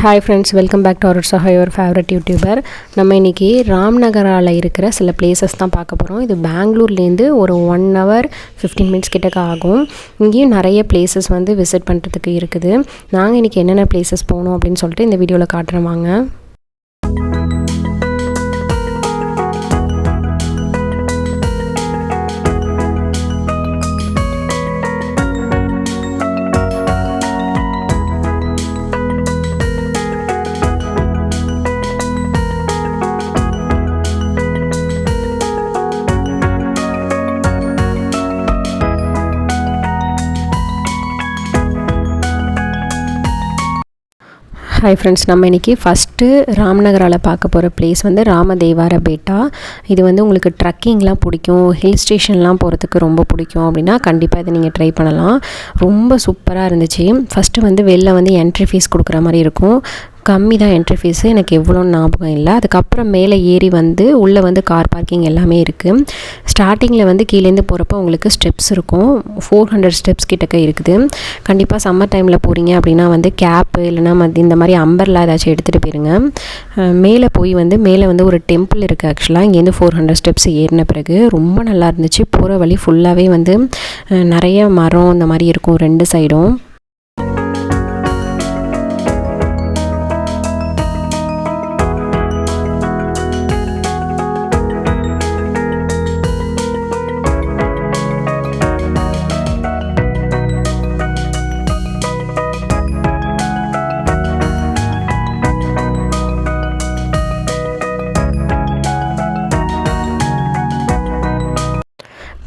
Hi friends, welcome back to our Saha, your favourite YouTuber. நம்ம இன்றைக்கி ராம்நகரால் இருக்கிற சில பிளேசஸ் தான் பார்க்க போகிறோம். இது பெங்களூர்லேருந்து ஒரு 1 hour 15 minutes கிட்டக்க ஆகும். இங்கேயும் நிறைய பிளேசஸ் வந்து விசிட் பண்ணுறதுக்கு இருக்குது. நாங்கள் இன்றைக்கி என்னென்ன பிளேசஸ் போகணும் அப்படின்னு சொல்லிட்டு இந்த வீடியோவில் காட்டுறேன் வாங்க. ஹாய் ஃப்ரெண்ட்ஸ், நம்ம இன்றைக்கி ஃபஸ்ட்டு ராம்நகரால் பார்க்க போகிற பிளேஸ் வந்து ராமதேவார பேட்டா. இது வந்து உங்களுக்கு ட்ரக்கிங்லாம் பிடிக்கும், ஹில் ஸ்டேஷன்லாம் போகிறதுக்கு ரொம்ப பிடிக்கும் அப்படின்னா கண்டிப்பாக இதை நீங்கள் ட்ரை பண்ணலாம். ரொம்ப சூப்பராக இருந்துச்சு. ஃபஸ்ட்டு வந்து வெளில வந்து என்ட்ரி ஃபீஸ் கொடுக்குற மாதிரி இருக்கும். கம்மி தான் என்ட்ரி ஃபீஸு, எனக்கு எவ்வளோன்னு ஞாபகம் இல்லை. அதுக்கப்புறம் மேலே ஏறி வந்து உள்ளே வந்து கார் பார்க்கிங் எல்லாமே இருக்குது. ஸ்டார்டிங்கில் வந்து கீழேருந்து போகிறப்போ உங்களுக்கு ஸ்டெப்ஸ் இருக்கும். 400 ஸ்டெப்ஸ் கிட்டக்க இருக்குது. கண்டிப்பாக சம்மர் டைமில் போகிறீங்க அப்படின்னா வந்து கேப்பு இல்லைனா இந்த மாதிரி அம்பர்லாம் ஏதாச்சும் எடுத்துகிட்டு போயிருங்க. மேலே போய் வந்து மேலே வந்து ஒரு டெம்பிள் இருக்குது. ஆக்சுவலாக இங்கேருந்து 400 ஸ்டெப்ஸ் ஏறின பிறகு ரொம்ப நல்லா இருந்துச்சு. போகிற வழி ஃபுல்லாகவே வந்து நிறைய மரம் இந்த மாதிரி இருக்கும் 2 சைடும்.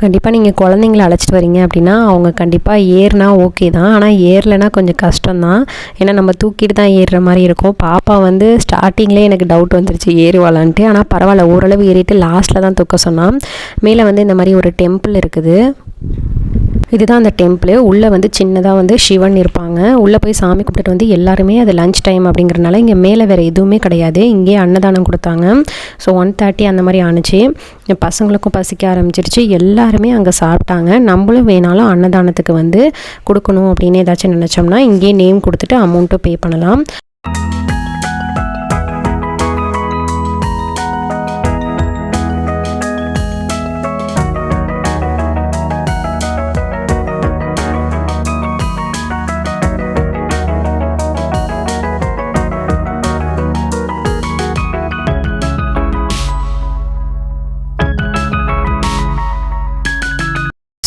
கண்டிப்பாக நீங்கள் குழந்தைங்கள அழைச்சிட்டு வரீங்க அப்படின்னா அவங்க கண்டிப்பாக ஏறினா ஓகே தான். ஆனால் ஏறலைன்னா கொஞ்சம் கஷ்டம்தான். ஏன்னா நம்ம தூக்கிட்டு தான் ஏறுற மாதிரி இருக்கும். பாப்பா வந்து ஸ்டார்டிங்லேயே எனக்கு டவுட் வந்துருச்சு ஏறுவாளான்ட்டு. ஆனால் பரவாயில்ல, ஓரளவு ஏறிட்டு லாஸ்ட்டில் தான் தூக்க சொன்னான். மேலே வந்து இந்த மாதிரி ஒரு டெம்பிள் இருக்குது. இதுதான் அந்த டெம்பிள். உள்ளே வந்து சின்னதாக வந்து சிவன் இருப்பாங்க. உள்ளே போய் சாமி கும்பிட்டுட்டு வந்து எல்லாருமே அது லஞ்ச் டைம் அப்படிங்கிறனால இங்கே மேலே வேறு எதுவுமே கிடையாது. இங்கேயே அன்னதானம் கொடுத்தாங்க. ஸோ 1:30 அந்த மாதிரி ஆணுச்சு. பசங்களுக்கும் பசிக்க ஆரம்பிச்சிருச்சு. எல்லாருமே அங்கே சாப்பிட்டாங்க. நம்மளும் வேணாலும் அன்னதானத்துக்கு வந்து கொடுக்கணும் அப்படின்னு ஏதாச்சும் நினச்சோம்னா இங்கேயே நேம் கொடுத்துட்டு அமௌண்ட்டும் பே பண்ணலாம்.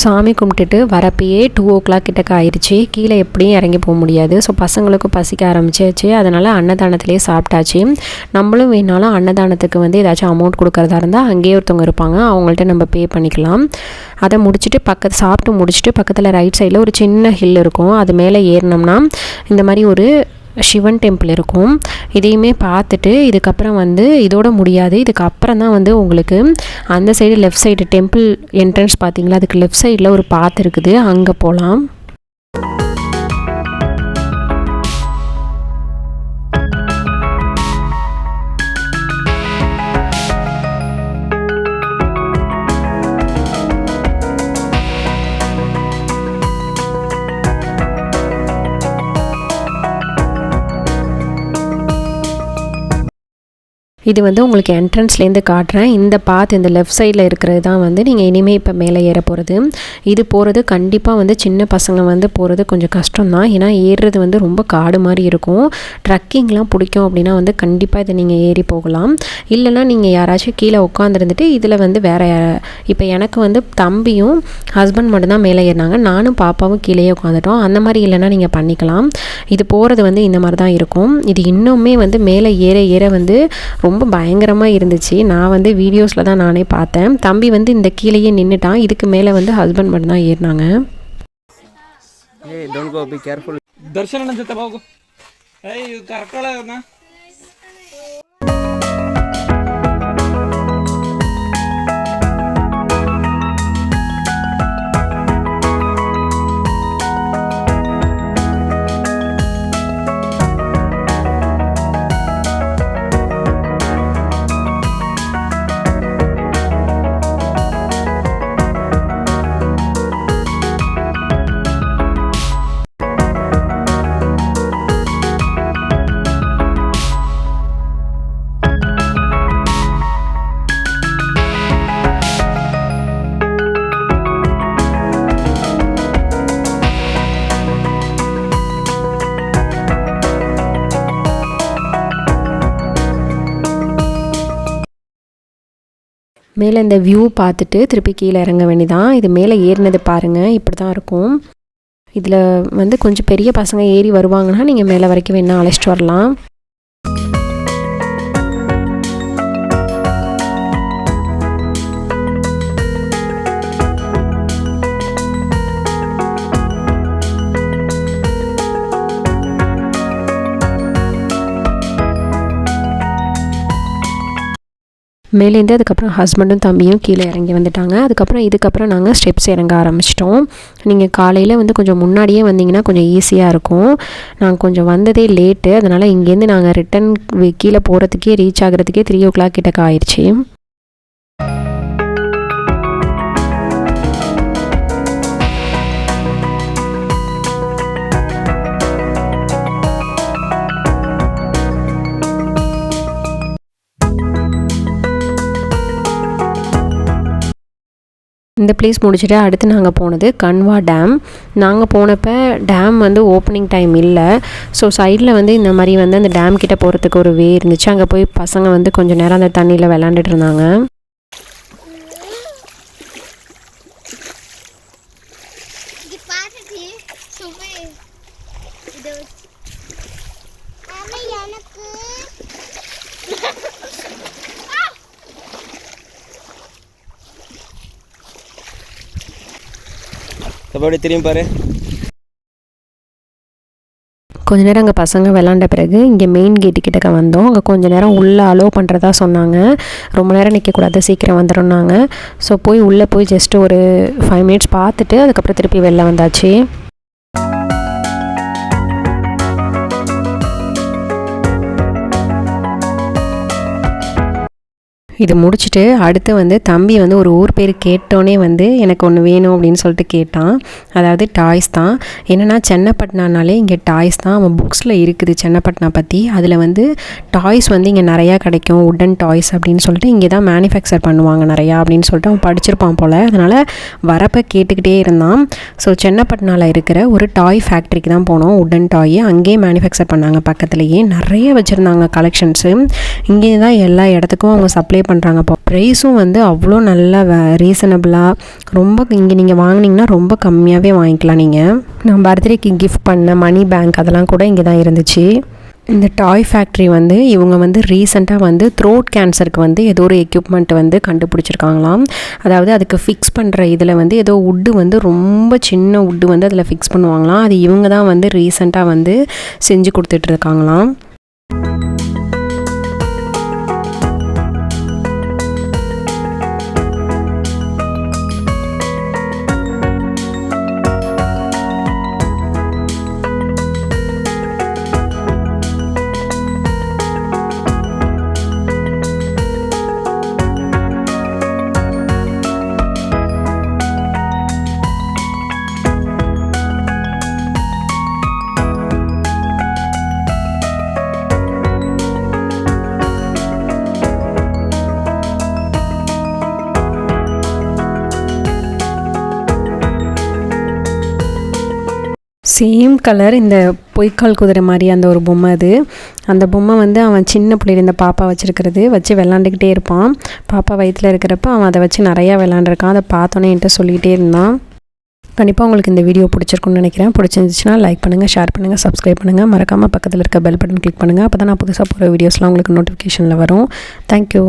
சாமி கும்பிட்டுட்டு வரப்பயே 2 o'clock கிட்டக்க ஆயிடுச்சு. கீழே எப்படியும் இறங்கி போக முடியாது. ஸோ பசங்களுக்கும் பசிக்க ஆரம்பிச்சிச்சு. அதனால் அன்னதானத்திலே சாப்பிட்டாச்சு. நம்மளும் வேணாலும் அன்னதானத்துக்கு வந்து ஏதாச்சும் அமௌண்ட் கொடுக்குறதா இருந்தால் அங்கேயே ஒருத்தவங்க இருப்பாங்க, அவங்கள்ட்ட நம்ம பே பண்ணிக்கலாம். அதை முடிச்சுட்டு சாப்பிட்டு முடிச்சுட்டு பக்கத்தில் ரைட் சைடில் ஒரு சின்ன ஹில் இருக்கும். அது மேலே ஏறினோம்னா இந்த மாதிரி ஒரு சிவன் டெம்பிள் இருக்கும். இதையுமே பார்த்துட்டு இதுக்கப்புறம் வந்து இதோட முடியாது. இதுக்கப்புறம் தான் வந்து உங்களுக்கு அந்த side left side temple entrance பார்த்தீங்களா, அதுக்கு லெஃப்ட் சைடில் ஒரு பாத் இருக்குது, அங்கே போகலாம். இது வந்து உங்களுக்கு என்ட்ரன்ஸ்லேருந்து காட்டுறேன். இந்த பாத் இந்த லெஃப்ட் சைடில் இருக்கிறது தான் வந்து நீங்கள் இனிமேல் இப்போ மேலே ஏற போகிறது. இது போகிறது கண்டிப்பாக வந்து சின்ன பசங்க வந்து போகிறது கொஞ்சம் கஷ்டம்தான். ஏன்னா ஏறுறது வந்து ரொம்ப காடு மாதிரி இருக்கும். ட்ரக்கிங்லாம் பிடிக்கும் அப்படின்னா வந்து கண்டிப்பாக இதை நீங்கள் ஏறி போகலாம். இல்லைனா நீங்கள் யாராச்சும் கீழே உட்காந்துருந்துட்டு இதில் வந்து வேறு இப்போ எனக்கு வந்து தம்பியும் ஹஸ்பண்ட் மட்டும்தான் மேலே ஏறினாங்க. நானும் பாப்பாவும் கீழேயே உட்காந்துட்டோம். அந்த மாதிரி இல்லைனா நீங்கள் பண்ணிக்கலாம். இது போகிறது வந்து இந்த மாதிரி தான் இருக்கும். இது இன்னுமே வந்து மேலே ஏற ஏற வந்து ரொம்ப பயங்கரமாக இருந்துச்சு. நான் வந்து வீடியோஸில் தான் நானே பார்த்தேன். தம்பி வந்து இந்த கீழேயே நின்றுட்டான். இதுக்கு மேலே வந்து ஹஸ்பண்ட் மட்டும் தான் ஏறினாங்க. தர்ஷன ಜೊತೆ ಹೋಗು. ಕರೆಕ್ಟ್ மேலே இந்த வியூ பார்த்துட்டு திருப்பி கீழே இறங்க வேண்டியதான். இது மேலே ஏறினது பாருங்கள், இப்படி தான் இருக்கும். இதில் வந்து கொஞ்சம் பெரிய பசங்க ஏறி வருவாங்கன்னா நீங்கள் மேலே வரைக்கும் வேணால் அழைச்சிட்டு வரலாம். மேலேருந்து அதுக்கப்புறம் ஹஸ்பண்டும் தம்பியும் கீழே இறங்கி வந்துட்டாங்க. இதுக்கப்புறம் நாங்கள் ஸ்டெப்ஸ் இறங்க ஆரம்பிச்சிட்டோம். நீங்கள் காலையில் வந்து கொஞ்சம் முன்னாடியே வந்தீங்கன்னா கொஞ்சம் ஈஸியாக இருக்கும். நாங்கள் கொஞ்சம் வந்ததே லேட்டு, அதனால் இங்கேருந்து நாங்கள் ரிட்டன் கீழே போகிறதுக்கே ரீச் ஆகிறதுக்கே 3 o'clock கிட்டக்க ஆயிடுச்சு. இந்த பிளேஸ் முடிச்சுட்டு அடுத்து நாங்கள் போனது கன்வா டேம். நாங்கள் போனப்போ டேம் வந்து ஓப்பனிங் டைம் இல்லை. ஸோ சைடில் வந்து இந்த மாதிரி வந்து அந்த டேம் கிட்டே போகிறதுக்கு ஒரு வே இருந்துச்சு. அங்கே போய் பசங்க வந்து கொஞ்சம் நேரம் அந்த தண்ணியில் விளாண்டுட்டு இருந்தாங்க. அப்படி திரும்பி பாரு. கொஞ்ச நேரம் அங்கே பசங்க விளாண்ட பிறகு இங்கே மெயின் கேட்டு கிட்டக்க வந்தோம். அங்கே கொஞ்சம் நேரம் உள்ளே அலோவ் பண்ணுறதா சொன்னாங்க. ரொம்ப நேரம் நிற்கக்கூடாது, சீக்கிரம் வந்துடும்னாங்க. ஸோ உள்ளே போய் ஜஸ்ட்டு ஒரு 5 minutes பார்த்துட்டு அதுக்கப்புறம் திருப்பி வெளில வந்தாச்சு. இது முடிச்சுட்டு அடுத்து வந்து தம்பி வந்து ஒரு ஊர் பேர் கேட்டோன்னே வந்து எனக்கு ஒன்று வேணும் அப்படின்னு சொல்லிட்டு கேட்டான். அதாவது டாய்ஸ் தான். என்னென்னா சென்னப்பட்டினாலே இங்கே டாய்ஸ் தான். அவன் புக்ஸில் இருக்குது சென்னப்பட்டினா பற்றி. அதில் வந்து டாய்ஸ் வந்து இங்கே நிறையா கிடைக்கும், உட்டன் டாய்ஸ் அப்படின்னு சொல்லிட்டு இங்கே தான் மேனுஃபேக்சர் பண்ணுவாங்க நிறையா அப்படின்னு சொல்லிட்டு அவன் படிச்சிருப்பான் போல். அதனால் வரப்போ கேட்டுக்கிட்டே இருந்தான். ஸோ சென்னப்பட்டினாவில் இருக்கிற ஒரு டாய் ஃபேக்ட்ரிக்கு தான் போனோம். உட்டன் டாய் அங்கேயே மேனுஃபேக்சர் பண்ணாங்க. பக்கத்துலேயே நிறைய வச்சுருந்தாங்க கலெக்ஷன்ஸு. இங்கே தான் எல்லா இடத்துக்கும் அவங்க சப்ளை பண்ணுறாங்க. இப்போ ப்ரைஸும் வந்து அவ்வளோ நல்லா ரீசனபிளாக, ரொம்ப இங்கே நீங்கள் வாங்கினீங்கன்னா ரொம்ப கம்மியாகவே வாங்கிக்கலாம். நீங்கள் நான் பர்த்டேக்கு கிஃப்ட் பண்ண மணி பேங்க் அதெல்லாம் கூட இங்கே தான் இருந்துச்சு. இந்த டாய் ஃபேக்ட்ரி வந்து இவங்க வந்து ரீசெண்டாக வந்து த்ரோட் கேன்சருக்கு வந்து ஏதோ ஒரு எக்யூப்மெண்ட் வந்து கண்டுபிடிச்சிருக்காங்களாம். அதாவது அதுக்கு ஃபிக்ஸ் பண்ணுற இதில் வந்து ஏதோ உட்டு வந்து ரொம்ப சின்ன உட்டு வந்து அதில் ஃபிக்ஸ் பண்ணுவாங்களாம். அது இவங்க தான் வந்து ரீசெண்டாக வந்து செஞ்சு கொடுத்துட்ருக்காங்களாம். சேம் கலர் இந்த பொய்க்கால் குதிரை மாதிரி அந்த ஒரு பொம்மை. அது அந்த பொம்மை வந்து அவன் சின்ன பிள்ளையில இந்த பாப்பா வச்சுருக்கிறது வச்சு விளாண்டுக்கிட்டே இருப்பான். பாப்பா வயிற்றில் இருக்கிறப்ப அவன் அதை வச்சு நிறையா விளாண்டுருக்கான். அதை பார்த்தோன்னே என்கிட்ட சொல்லிக்கிட்டே இருந்தான். கண்டிப்பாக உங்களுக்கு இந்த வீடியோ பிடிச்சிருக்குன்னு நினைக்கிறேன். பிடிச்சிருந்துச்சுன்னா லைக் பண்ணுங்கள், ஷேர் பண்ணுங்கள், சப்ஸ்கிரைப் பண்ணுங்கள். மறக்காமல் பக்கத்தில் இருக்க பெல் பட்டன் கிளிக் பண்ணுங்கள். அப்போ தான் நான் புதுசாக போகிற வீடியோஸ்லாம் உங்களுக்கு நோட்டிஃபிகேஷனில் வரும். தேங்க்யூ.